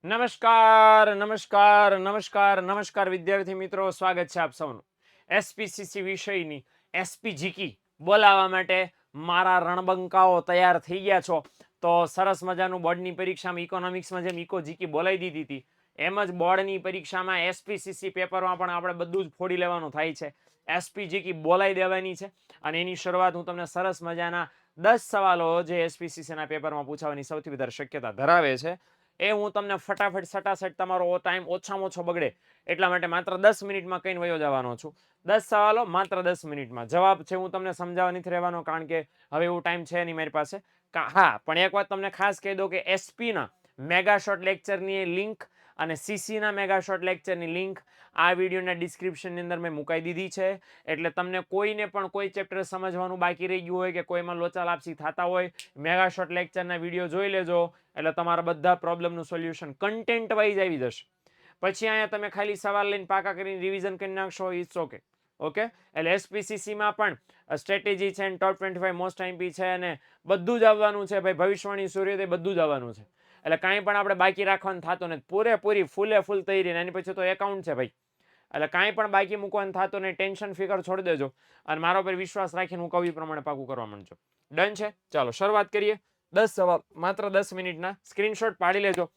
નમસ્કાર નમસ્કાર નમસ્કાર નમસ્કાર વિદ્યાર્થી મિત્રો, સ્વાગત છે આપ સૌનું એસપીસીસી વિષયની એસપીજીકી બોલાવવા માટે મારા રણબંકાઓ તૈયાર થઈ ગયા છો. તો સરસ મજાનું બોર્ડની પરીક્ષામાં ઇકોનોમિક્સમાં જેમ ઇકો જીકી બોલાવી દીધી હતી એમ જ બોર્ડની પરીક્ષામાં એસપીસીસી પેપરમાં પણ આપણે બધું જ ફોડી લેવાનું થાય છે. એસપીજીકી બોલાવી દેવાની છે અને એની શરૂઆત હું તમને સરસ મજાના 10 સવાલો જે એસપીસીસીના પેપરમાં પૂછાવાની સૌથી વધારે શક્યતા ધરાવે છે એ હું તમને ફટાફટ સટાસટ તમારો ટાઈમ ઓછામાં ઓછો બગડે એટલા માટે માત્ર 10 મિનિટમાં કહીને વયો જવાનો છું. 10 સવાલો માત્ર 10 મિનિટમાં. જવાબ છે હું તમને સમજાવવા નથી રહેવાનો કારણ કે હવે એવું ટાઈમ છે નહીં મારી પાસે. હા, પણ એક વાત તમને ખાસ કહી દો કે એસપીના મેગા શોર્ટ લેક્ચરની લિંક અને સીસીના મેગા શોર્ટ લેક્ચરની લિંક આ વિડીયોના ડિસ્ક્રિપ્શનની અંદર મેં મુકાઈ દીધી છે. એટલે તમને કોઈને પણ કોઈ ચેપ્ટર સમજવાનું બાકી રહી ગયું હોય કે કોઈમાં લોચા લાપસી થતા હોય, મેગા શોર્ટ લેક્ચરના વિડીયો જોઈ લેજો એટલે તમારા બધા પ્રોબ્લેમનું સોલ્યુશન કન્ટેન્ટ વાઇઝ આવી જશે. પછી અહીંયા તમે ખાલી સવાલ લઈને પાકા કરીને રિવિઝન કરી નાખશો, ઇટ્સ ઓકે. ઓકે, એટલે એસપીસીસીમાં પણ સ્ટ્રેટેજી છે, ટોપ 25 મોસ્ટ આઈએમપી છે અને બધું જ આવવાનું છે ભાઈ. ભવિષ્યવાણી, સૂર્યોદય બધું જ આવવાનું છે. એટલે કાંઈ પણ આપણે બાકી રાખવાનું થતું નથી. પૂરેપૂરી ફૂલે ફૂલ તૈયારી. એની પછી તો એકાઉન્ટ છે ભાઈ. એટલે કાંઈ પણ બાકી મૂકવાનું થતું નહીં. ટેન્શન ફિકર છોડી દેજો અને મારા પર વિશ્વાસ રાખીને હું કહું એ પ્રમાણે પાકું કરવા માંડજો. ડન છે? ચાલો શરૂઆત કરીએ. 10 સવાલ માત્ર 10 મિનિટના. સ્ક્રીનશોટ પાડી લેજો.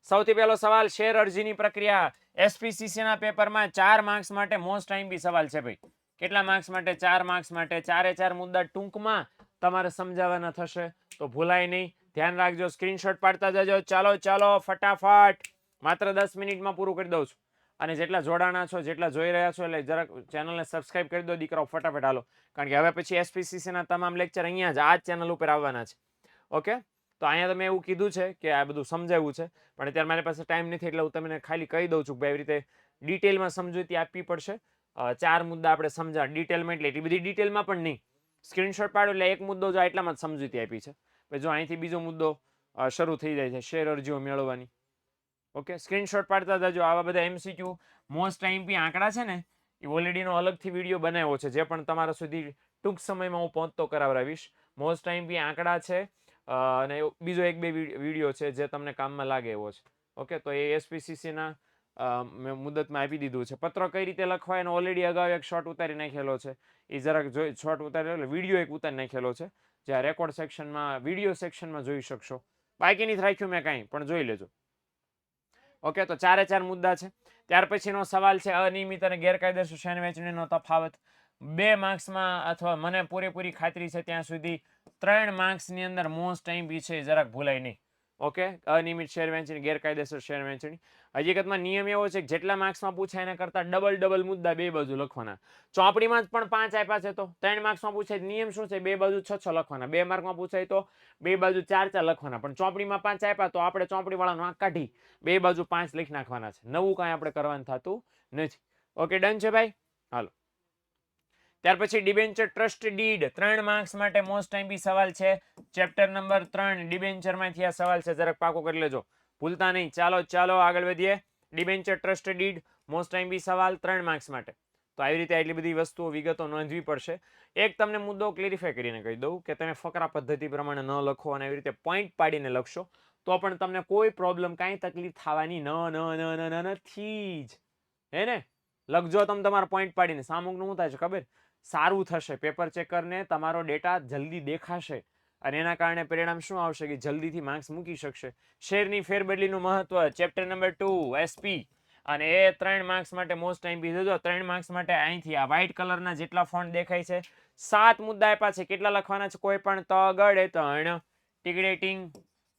સૌથી પહેલો સવાલ, શેર અરજીની પ્રક્રિયા. એસપીસીસીના પેપરમાં 4 માર્ક્સ માટે મોસ્ટ આઈએમપી સવાલ છે ભાઈ. કેટલા માર્ક્સ માટે? 4 માર્ક્સ માટે. 4 મુદ્દા ટૂંકમાં તમારે સમજાવવાના થશે તો ભૂલાય નહીં. ધ્યાન રાખજો, સ્ક્રીનશોટ પાડતા જજો. ચાલો ચાલો ફટાફટ. માત્ર 10 મિનિટમાં પૂરું કરી દઉં છું. અને જેટલા જોડાણા છો, જેટલા જોઈ રહ્યા છો, એટલે જરાક ચેનલને સબસ્ક્રાઇબ કરી દો દીકરાઓ, ફટાફટ હાલો. કારણ કે હવે પછી એસપીસીસીના તમામ લેક્ચર અહીંયા જ આ ચેનલ ઉપર આવવાના છે. ઓકે, તો અહીંયા તમે એવું કીધું છે કે આ બધું સમજાવ્યું છે પણ અત્યારે મારી પાસે ટાઈમ નથી એટલે હું તમને ખાલી કહી દઉં છું કે ભાઈ એવી રીતે ડિટેલમાં સમજૂતી આપવી પડશે. 4 મુદ્દા આપણે સમજા ડિટેલમાં, એટલે એટલી બધી ડિટેલમાં પણ નહીં. સ્ક્રીનશોટ પાડો એટલે એક મુદ્દો જો એટલામાં જ સમજૂતી આપી છે. જો અહીંથી બીજો મુદ્દો શરૂ થઈ જાય છે, શેર અરજીઓ મેળવવાની. ઓકે, સ્ક્રીનશોટ પાડતા જજો. આવા બધા એમસીક્યુ મોસ્ટ આઈએમપી આંકડા છે ને એ ઓલરેડીનો અલગથી વિડીયો બનાવ્યો છે જે પણ તમારા સુધી ટૂંક સમયમાં હું પહોંચતો કરાવડાવીશ. મોસ્ટ આઈએમપી આંકડા છે અને બીજો એક બે વિડીયો છે જે તમને કામમાં લાગે એવો છે. ઓકે, તો એ એસપીસીસીના મેં મુદતમાં આપી દીધું છે. પત્ર કઈ રીતે લખવા એનો ઓલરેડી અગાઉ એક શોર્ટ ઉતારી નાખેલો છે. એ જરાક જોઈ, શોર્ટ ઉતારેલો એટલે વિડીયો એક ઉતારી નાખેલો છે જે આ રેકોર્ડ સેક્શનમાં, વિડીયો સેક્શનમાં જોઈ શકશો. બાકી નથી રાખ્યું મેં કાંઈ, પણ જોઈ લેજો. ઓકે, તો 4 મુદ્દા છે. ત્યાર પછીનો સવાલ છે અનિયમિત અને ગેરકાયદેસર શેર વેચણીનો તફાવત. 2 માર્ક્સમાં અથવા મને પૂરેપૂરી ખાતરી છે ત્યાં સુધી 3 માર્ક્સની અંદર મોસ્ટ આઈએમપી છે, જરાક ભૂલાય નહીં. ઓકે, અનિયમિત શેર વેચણી, ગેરકાયદેસર શેર વેચણી. હકીકતમાં નિયમ એવો છે કે જેટલા માર્ક્સમાં પૂછાય એના કરતાં ડબલ મુદ્દા બે બાજુ લખવાના. ચોપડીમાં જ પણ 5 આપ્યા છે તો 3 માર્ક્સમાં પૂછાય નિયમ શું છે? બે બાજુ 6 લખવાના. 2 માર્કમાં પૂછાય તો બે બાજુ 4 લખવાના. પણ ચોપડીમાં 5 આપ્યા તો આપણે ચોપડીવાળાનો આંક કાઢી બે બાજુ 5 લખી નાખવાના છે. નવું કાંઈ આપણે કરવાનું થતું નથી. ઓકે, ડન છે ભાઈ? હાલો. ત્યાર પછી ડિબેન્ચર ટ્રસ્ટ ડીડ, 3 માર્ક્સ માટે મોસ્ટ આઈએમપી સવાલ છે. ચેપ્ટર નંબર 3 ડિબેન્ચરમાંથી આ સવાલ છે, જરાક પાકો કરી લેજો, ભૂલતા નહીં. ચાલો ચાલો આગળ વધીએ. Debenture trust did most IMP સવાલ 3 માર્ક્સ માટે. તો આવી રીતે એટલી બધી વસ્તુઓ, વિગતો નોંધવી પડશે. એક તમને મુદ્દો ક્લેરિફાય કરીને કહી દઉં કે તમે ફકરા પદ્ધતિ પ્રમાણે ન લખો અને એવી રીતે પોઈન્ટ પાડીને લખશો તો પણ તમને કોઈ પ્રોબ્લેમ, કાંઈ તકલીફ થવાની નથી જ. હે ને? લખજો તમે તમારા પોઈન્ટ પાડીને. સામુકનું શું થાય છે ખબર? સારું થશે, પેપર ચેકરને તમારો ડેટા જલ્દી દેખાશે અને એના કારણે પરિણામ શું આવશે કે જલ્દીથી માર્ક્સ મૂકી શકશે. શેરની ફેરબદલીનું મહત્વ, ચેપ્ટર નંબર 2 એસપી, અને એ 3 માર્ક્સ માટે મોસ્ટ આઈએમપી. જોજો 3 માર્ક્સ માટે અહીંથી આ વ્હાઇટ કલરના જેટલા ફોન્ટ દેખાય છે 7 મુદ્દા આપ્યા છે. કેટલા લખવાના છે? કોઈ પણ તગડે 3 ટીકડેટિંગ.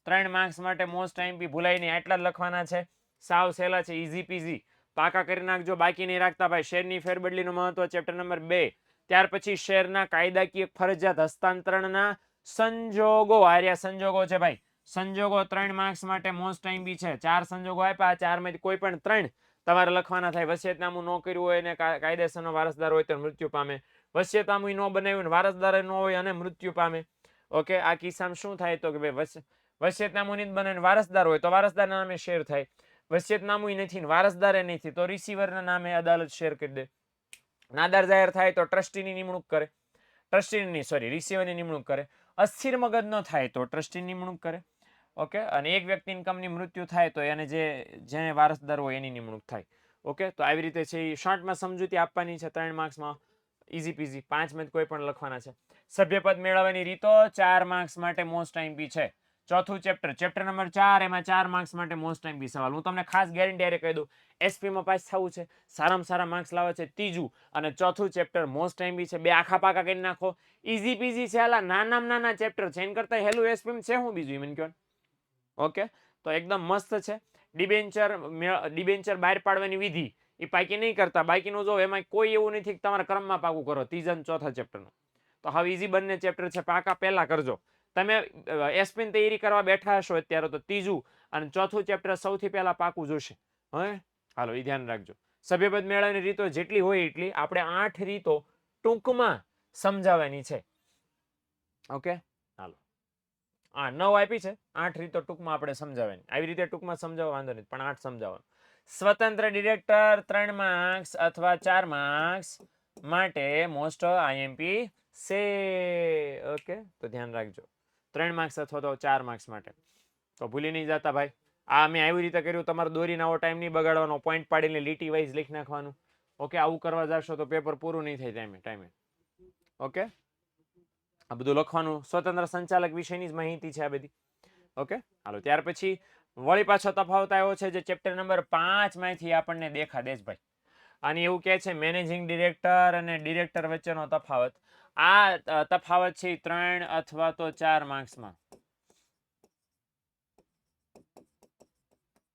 3 માર્ક્સ માટે મોસ્ટ આઈએમપી, ભૂલાય નહીં, આટલા જ લખવાના છે. સાવ સહેલા છે, ઈઝી પીઝી. પાકા કરી નાખજો, બાકી નહીં રાખતા ભાઈ. શેરની ફેરબદલીનું મહત્વ, ચેપ્ટર નંબર 2. ત્યાર પછી શેરના કાયદાકીય ફરજિયાત હસ્તાંતરણના સંજોગો. આર્યા સંજોગો છે ભાઈ. સંજોગો 3 માર્ક્સ માટે મોસ્ટ આઈએમપી છે. 4 સંજોગો આપ્યા, 4 માંથી કોઈ પણ 3 તમારે લખવાના થાય. વસિયતનામું ન કર્યું હોય અને કાયદેસરનો વારસદાર હોય તો મૃત્યુ પામે. વસિયતનામું ન બનાવ્યું, વારસદાર ન હોય અને મૃત્યુ પામે. ઓકે, આ કિસ્સામાં શું થાય તો કે ભાઈ વસિયતનામું નહીં બને, વારસદાર હોય તો વારસદારના નામે શેર થાય. વસિયતનામું નથી, વારસદારે નથી તો રિસીવરના નામે અદાલત શેર કરી દે. નાદાર જાહેર થાય તો ટ્રસ્ટીની નિમણૂક કરે. રિસીવરની નિમણૂક કરે. અસ્થિર મગજ ન થાય તો ટ્રસ્ટીની નિમણૂક કરે. ઓકે, અને એક વ્યક્તિ ઇન્કમની મૃત્યુ થાય તો એને જેને વારસદાર હોય એની નિમણૂક થાય. ઓકે, તો આવી રીતે છે એ શોર્ટમાં સમજૂતી આપવાની છે 3 માર્ક્સમાં. ઇઝી પીઝી, 5 માંથી કોઈ પણ લખવાના છે. સભ્યપદ મેળવવાની રીતો 4 માર્ક્સ માટે મોસ્ટ આઈએમપી છે. ચોથું ચેપ્ટર નંબર 4, એમાં 4 માર્ક્સ માટે મોસ્ટ આઈએમપી સવાલ. હું તમને ખાસ ગેરંટી આરે કહી દઉં, એસપીમાં પાસ થવું છે, સારામાં સારા માર્ક્સ લાવવા છે, ત્રીજું અને ચોથું ચેપ્ટર મોસ્ટ આઈએમપી છે. બે આખા પાકા કરી નાખો, ઇઝી પીઝી છે. આલા નાના ચેપ્ટર છે, એન કરતા હેલું એસપી છે હું બીજું મને કહો. ઓકે, તો એકદમ મસ્ત છે. ડિબેન્ચર બહાર પાડવાની વિધિ એ પાકી નહીં કરતા, બાકીનું જો એમાં કોઈ એવું નથી કે તમારા ક્રમમાં પાકું કરો ત્રીજા અને ચોથા ચેપ્ટરનું. તો હવે ઇઝી બંને ચેપ્ટર છે, પાકા પહેલા કરજો. તમે એસપીની તૈયારી કરવા બેઠા હશો અત્યારે તો ત્રીજું અને ચોથું ચેપ્ટર સૌથી પહેલા પાકું જોશે. હવે હાલો એ ધ્યાન રાખજો. સભ્યપદ મેળવવાની રીતો જેટલી હોય એટલી આપણે 8 રીતો ટૂંકમાં સમજાવવાની છે. ઓકે, હાલો 9 આપી છે, 8 રીતો ટૂંકમાં આપણે સમજાવવાની. આવી રીતે ટૂંકમાં સમજાવવા વાંધો નહીં, પણ 8 સમજાવવાનું. સ્વતંત્ર ડિરેક્ટર 3 માર્ક્સ અથવા 4 માર્ક્સ માટે મોસ્ટ આઈએમપી છે. ઓકે, તો ધ્યાન રાખજો 3 માર્ક્સ અથવા તો 4 માર્ક્સ માટે. તો ભૂલી નહીં જતા ભાઈ. આ મેં આવી રીતે કર્યું, તમારે દોરીને આવો ટાઈમ નહીં બગાડવાનો, પોઈન્ટ પાડીને લીટી વાઇઝ લખી નાખવાનું. ઓકે, આવું કરવા જશો તો પેપર પૂરું નહીં થાય ટાઈમે. ઓકે, આ બધું લખવાનું. સ્વતંત્ર સંચાલક વિશેની જ માહિતી છે આ બધી. ઓકે, હાલો ત્યાર પછી વળી પાછો તફાવત આવ્યો છે જે ચેપ્ટર નંબર 5 માંથી આપણને દેખા દેશભાઈ. અને એવું કહે છે મેનેજિંગ ડિરેક્ટર અને ડિરેક્ટર વચ્ચેનો તફાવત. આ તફાવત છે 3 અથવા તો 4 માર્ક્સમાં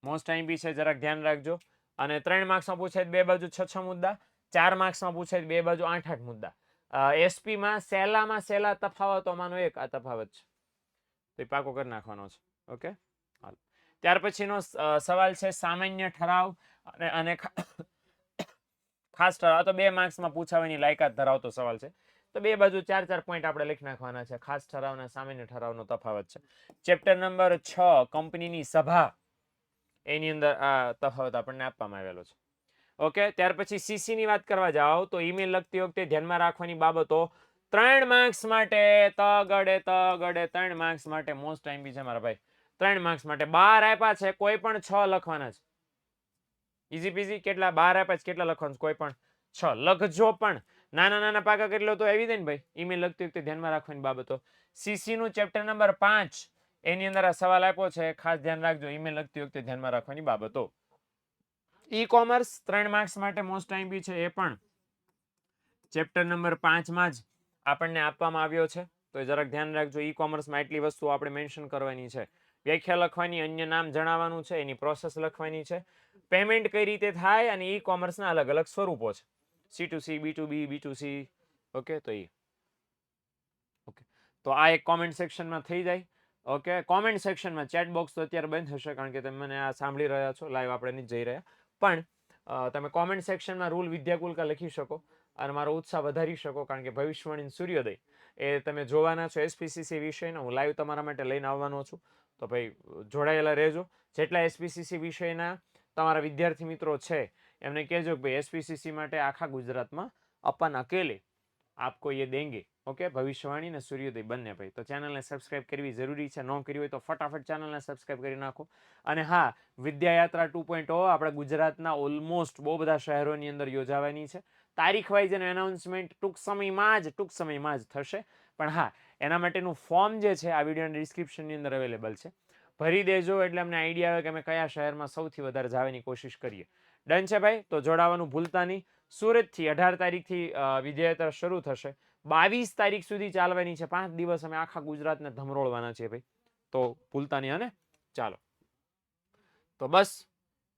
મોસ્ટ આઈએમપી છે, જરાક ધ્યાન રાખજો. અને 3 માર્ક્સમાં પૂછાય બે બાજુ 6 મુદ્દા, 4 માર્ક્સમાં પૂછાય બે બાજુ 8 મુદ્દા. એસપીમાં સહેલા તફાવતોમાંનો એક આ તફાવત છે, તો એ પાકો કરી નાખવાનો છે. ઓકે, ત્યાર પછીનો સવાલ છે સામાન્ય ઠરાવ અને ખાસ ઠરાવ. તો 2 માર્ક્સમાં પૂછાવાની લાયકાત ધરાવતો સવાલ છે, તો બે બાજુ 4 પોઈન્ટ આપણે લખી નાખવાના છે. ખાસ ઠરાવ અને સામાન્ય ઠરાવનો તફાવત છે. ચેપ્ટર નંબર 6 કંપનીની સભા, એની અંદર આ તફાવત આપણને આપવામાં આવેલો છે. ઓકે, ત્યાર પછી સીસી ની વાત કરવા જાઓ તો ઈમેલ લખતી વખતે ધ્યાનમાં રાખવાની બાબતો 3 માર્ક્સ માટે તગડે 3 માર્ક્સ માટે મોસ્ટ આઈએમપી છે મારા ભાઈ. 3 માર્ક્સ માટે 12 આપ્યા છે, કોઈ પણ 6 લખવાના છે. ઇઝી પીઝી. કેટલા 12 આપ્યા છે, કેટલા લખવાનું છે? કોઈ પણ 6 લખજો, પણ નાના પાકા કરી લો તો આવી જાય ને ભાઈ. ઈમેલ લખતી વખતે ધ્યાનમાં રાખવાની બાબતો. સીસી નું ચેપ્ટર નંબર 5 એની અંદર આ સવાલ આપ્યો છે, ખાસ ધ્યાન રાખજો. ઈમેલ લખતી વખતે ધ્યાનમાં રાખવાની બાબતો. ઈ કોમર્સ 3 માર્ક્સ માટે મોસ્ટ આઈએમપી છે, એ પણ ચેપ્ટર નંબર 5 માં જ આપણને આપવામાં આવ્યો છે, તો જરાક ધ્યાન રાખજો. ઈ કોમર્સમાં એટલી વસ્તુ આપણે મેન્શન કરવાની છે. વ્યાખ્યા લખવાની, અન્ય નામ જણાવવાનું છે, એની પ્રોસેસ લખવાની છે, પેમેન્ટ કઈ રીતે થાય અને ઈ કોમર્સના અલગ અલગ સ્વરૂપો છે, C2C, B2B, B2C. ઓકે, તો ઓકે, તો આ એક કોમેન્ટ સેક્શનમાં થઈ જાય. ઓકે, કોમેન્ટ સેક્શનમાં ચેટ બોક્સ તો અત્યારે બંધ થશે કારણ કે તમે મને આ સાંભળી રહ્યા છો, લાઈવ આપણે નહીં જઈ રહ્યા, પણ તમે કોમેન્ટ સેક્શનમાં રૂલ વિદ્યાકુલ કા લખી શકો અને મારો ઉત્સાહ વધારી શકો, કારણ કે ભવિષ્યવાણી સૂર્યોદય એ તમે જોવાના છો એસપીસીસી વિષયનો. હું લાઈવ તમારા માટે લઈને આવવાનો છું, તો ભાઈ જોડાયેલા રહેજો. જેટલા એસપીસીસી વિષયના તમારા વિદ્યાર્થી મિત્રો છે એમને કહેજો કે ભાઈ એસપીસીસી માટે આખા ગુજરાતમાં अपन अकेले आपको ये देंगे. ઓકે, ભવિષ્યવાણી ને સૂર્યોદય બંને ભાઈ. તો ચેનલને સબસ્ક્રાઇબ કરવી જરૂરી છે, ન કરી હોય તો ફટાફટ ચેનલને સબસ્ક્રાઇબ કરી નાખો. અને હા, વિદ્યાયાત્રા 2.0 આપણા ગુજરાતના ઓલમોસ્ટ બહુ બધા શહેરોની અંદર યોજાવાની છે. તારીખ વાઇઝ એનું એનાઉન્સમેન્ટ ટૂંક સમયમાં જ થશે. પણ હા, એના માટેનું ફોર્મ જે છે આ વિડીયોના ડિસ્ક્રિપ્શનની અંદર અવેલેબલ છે, ભરી દેજો એટલે અમને આઈડિયા આવે કે અમે કયા શહેરમાં સૌથી વધારે જવાની કોશિશ કરીએ. ડન છે ભાઈ, તો જોડાવાનું ભૂલતા નહીં. સુરતથી 18 તારીખથી વિદ્યાયાત્રા શરૂ થશે, 22 તારીખ સુધી ચાલવાની છે. 5 દિવસ અમે આખા ગુજરાતને ધમરોળવાના છીએ ભાઈ, તો ભૂલતા નહીં. અને ચાલો, તો બસ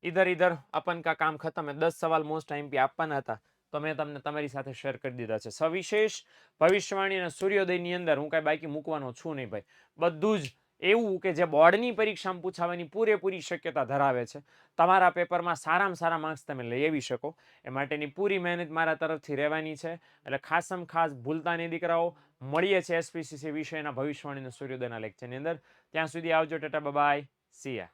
ઇધર अपन का काम खत्म है. 10 સવાલ મોસ્ટ આઈએમપી આપવાના હતા, તો મેં તમને તમારી સાથે શેર કરી દીધા છે. સવિશેષ ભવિષ્યવાણી અને સૂર્યોદયની અંદર હું કાંઈ બાકી મૂકવાનો છું નહીં ભાઈ. બધું જ એવું કે જે બોર્ડની પરીક્ષામાં પૂછાવાની પૂરેપૂરી શક્યતા ધરાવે છે. તમારા પેપરમાં સારામાં સારા માર્ક્સ તમે લઈ આવી શકો એ માટેની પૂરી મહેનત મારા તરફથી રહેવાની છે. એટલે ખાસમ ખાસ ભૂલતા નહીં દીકરાઓ. મળીએ છીએ એસપીસીસી વિષયના ભવિષ્યવાણી અને સૂર્યોદયના લેક્ચરની અંદર. ત્યાં સુધી આવજો, ટાટા બાય, સી યા.